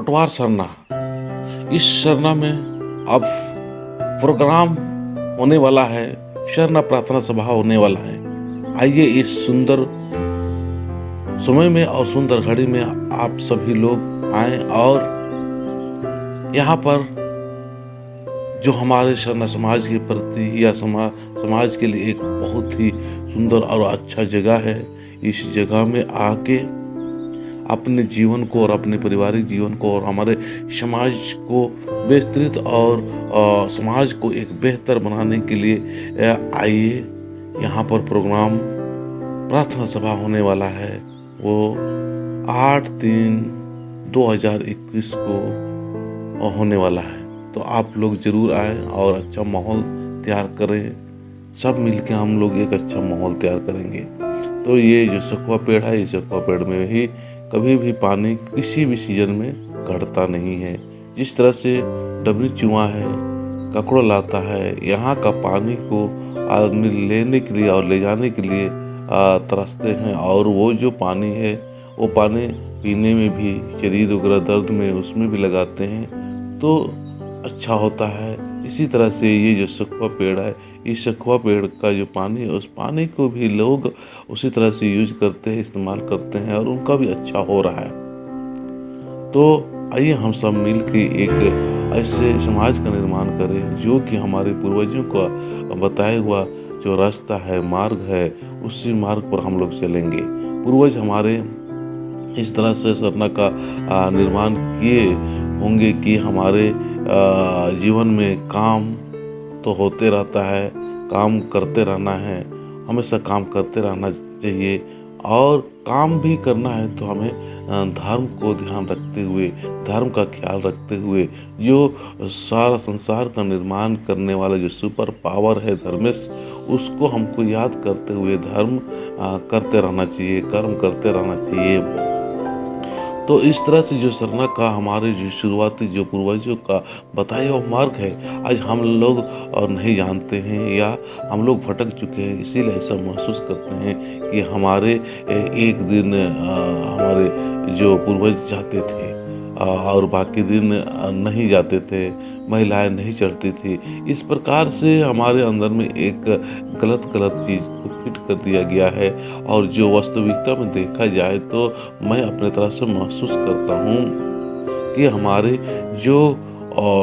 कोटवार सरना। इस सरना में अब प्रोग्राम होने वाला है, सरना प्रार्थना सभा होने वाला है। आइए इस सुंदर समय में और सुंदर घड़ी में आप सभी लोग आएं और यहाँ पर जो हमारे सरना समाज के प्रति या समाज के लिए एक बहुत ही सुंदर और अच्छा जगह है। इस जगह में आके अपने जीवन को और अपने पारिवारिक जीवन को और हमारे समाज को विस्तृत और समाज को एक बेहतर बनाने के लिए आइए। यहाँ पर प्रोग्राम प्रार्थना सभा होने वाला है। वो 8/3/2021 को होने वाला है। तो आप लोग जरूर आएँ और अच्छा माहौल तैयार करें। सब मिलके हम लोग एक अच्छा माहौल तैयार करेंगे। तो ये जो सखुआ पेड़ है, इस सखुआ पेड़ में ही कभी भी पानी किसी भी सीजन में घटता नहीं है। जिस तरह से डबरी चुआ है, ककड़ो लाता है, यहाँ का पानी को आदमी लेने के लिए और ले जाने के लिए तरसते हैं। और वो जो पानी है, वो पानी पीने में भी, शरीर वगैरह दर्द में उसमें भी लगाते हैं तो अच्छा होता है। इसी तरह से ये जो सखुआ पेड़ है, इस सखुआ पेड़ का जो पानी है, उस पानी को भी लोग उसी तरह से यूज करते हैं, इस्तेमाल करते हैं और उनका भी अच्छा हो रहा है। तो आइए हम सब मिल के एक ऐसे समाज का निर्माण करें जो कि हमारे पूर्वजों का बताया हुआ जो रास्ता है, मार्ग है, उसी मार्ग पर हम लोग चलेंगे। पूर्वज हमारे इस तरह से सरना का निर्माण किए होंगे कि हमारे जीवन में काम तो होते रहता है, काम करते रहना है, हमेशा काम करते रहना चाहिए। और काम भी करना है तो हमें धर्म को ध्यान रखते हुए, धर्म का ख्याल रखते हुए, जो सारा संसार का निर्माण करने वाला जो सुपर पावर है धर्मेश, उसको हमको याद करते हुए धर्म करते रहना चाहिए, कर्म करते रहना चाहिए। तो इस तरह से जो सरना का हमारे जो शुरुआती जो पूर्वजों का बताया हुआ मार्ग है, आज हम लोग नहीं जानते हैं या हम लोग भटक चुके हैं। इसीलिए ऐसा महसूस करते हैं कि हमारे एक दिन हमारे जो पूर्वज जाते थे और बाकी दिन नहीं जाते थे, महिलाएं नहीं चढ़ती थी। इस प्रकार से हमारे अंदर में एक गलत चीज़ को फिट कर दिया गया है। और जो वास्तविकता में देखा जाए तो मैं अपने तरफ से महसूस करता हूँ कि हमारे जो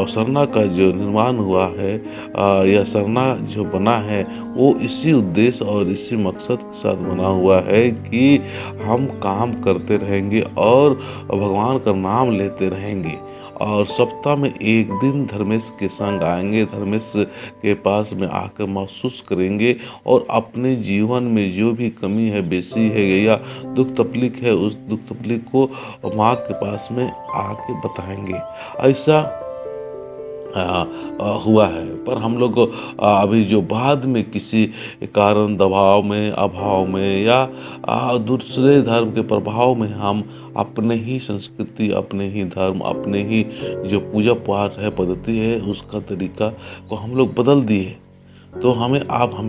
सरना का जो निर्माण हुआ है या सरना जो बना है, वो इसी उद्देश्य और इसी मकसद के साथ बना हुआ है कि हम काम करते रहेंगे और भगवान का नाम लेते रहेंगे। और सप्ताह में एक दिन धर्मेश के संग आएंगे, धर्मेश के पास में आकर महसूस करेंगे और अपने जीवन में जो भी कमी है, बेसी है या दुख तकलीफ है, उस दुख तकलीफ को माँ के पास में आके बताएंगे। ऐसा हुआ है। पर हम लोग अभी जो बाद में किसी कारण दबाव में, अभाव में या दूसरे धर्म के प्रभाव में हम अपने ही संस्कृति, अपने ही धर्म, अपने ही जो पूजा पाठ है, पद्धति है, उसका तरीका को हम लोग बदल दिए। तो हमें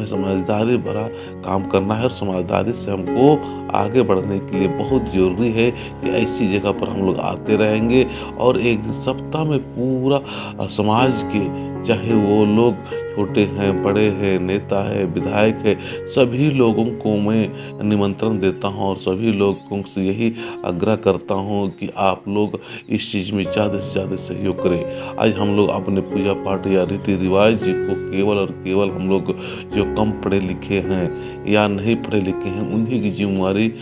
समझदारी भरा काम करना है और समझदारी से हमको आगे बढ़ने के लिए बहुत ज़रूरी है कि ऐसी जगह पर हम लोग आते रहेंगे। और एक दिन सप्ताह में पूरा समाज के, चाहे वो लोग छोटे हैं, बड़े हैं, नेता है, विधायक है, सभी लोगों को मैं निमंत्रण देता हूं और सभी लोगों से यही आग्रह करता हूं कि आप लोग इस चीज़ में ज़्यादा से ज़्यादा सहयोग करें। आज हम लोग अपने पूजा पाठ या रीति रिवाज को केवल और केवल हम लोग जो कम पढ़े लिखे हैं या नहीं पढ़े लिखे हैं, उन्हीं की जिम्मेवारी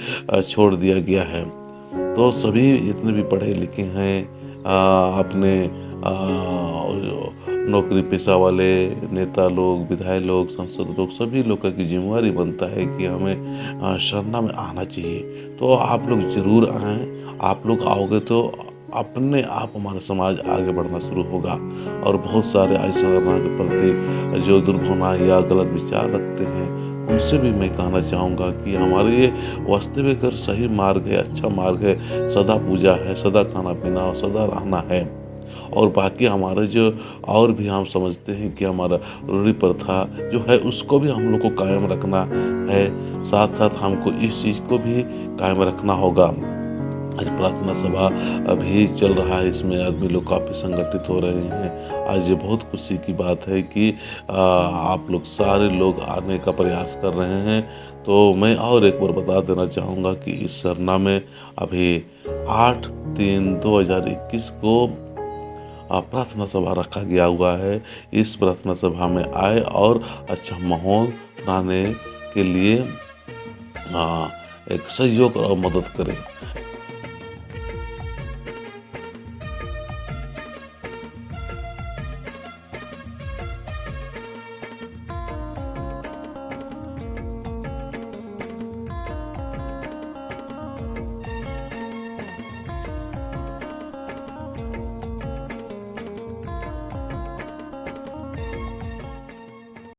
छोड़ दिया गया है। तो सभी जितने भी पढ़े लिखे हैं, अपने नौकरी पेशा वाले नेता लोग, विधायक लोग, सांसद लोग, सभी लोग की जिम्मेवारी बनता है कि हमें सरना में आना चाहिए। तो आप लोग ज़रूर आएँ। आप लोग आओगे तो अपने आप हमारा समाज आगे बढ़ना शुरू होगा। और बहुत सारे ऐसे सरना के प्रति जो दुर्भावना या गलत विचार रखते हैं, उनसे भी मैं कहना चाहूँगा कि हमारे ये वास्तविक और सही मार्ग है, अच्छा मार्ग है, सदा पूजा है, सदा खाना पीना और सदा रहना है। और बाकी हमारे जो और भी हम समझते हैं कि हमारा रूढ़ी प्रथा जो है, उसको भी हम लोग को कायम रखना है। साथ साथ हमको इस चीज़ को भी कायम रखना होगा आज प्रार्थना सभा अभी चल रहा है, इसमें आदमी लोग काफ़ी संगठित हो रहे हैं। आज ये बहुत खुशी की बात है कि आप लोग सारे लोग आने का प्रयास कर रहे हैं। तो मैं और एक बार बता देना चाहूँगा कि इस सरना में अभी 8/3/2021 को प्रार्थना सभा रखा गया हुआ है। इस प्रार्थना सभा में आए और अच्छा माहौल बनाने के लिए एक सहयोग और मदद करें।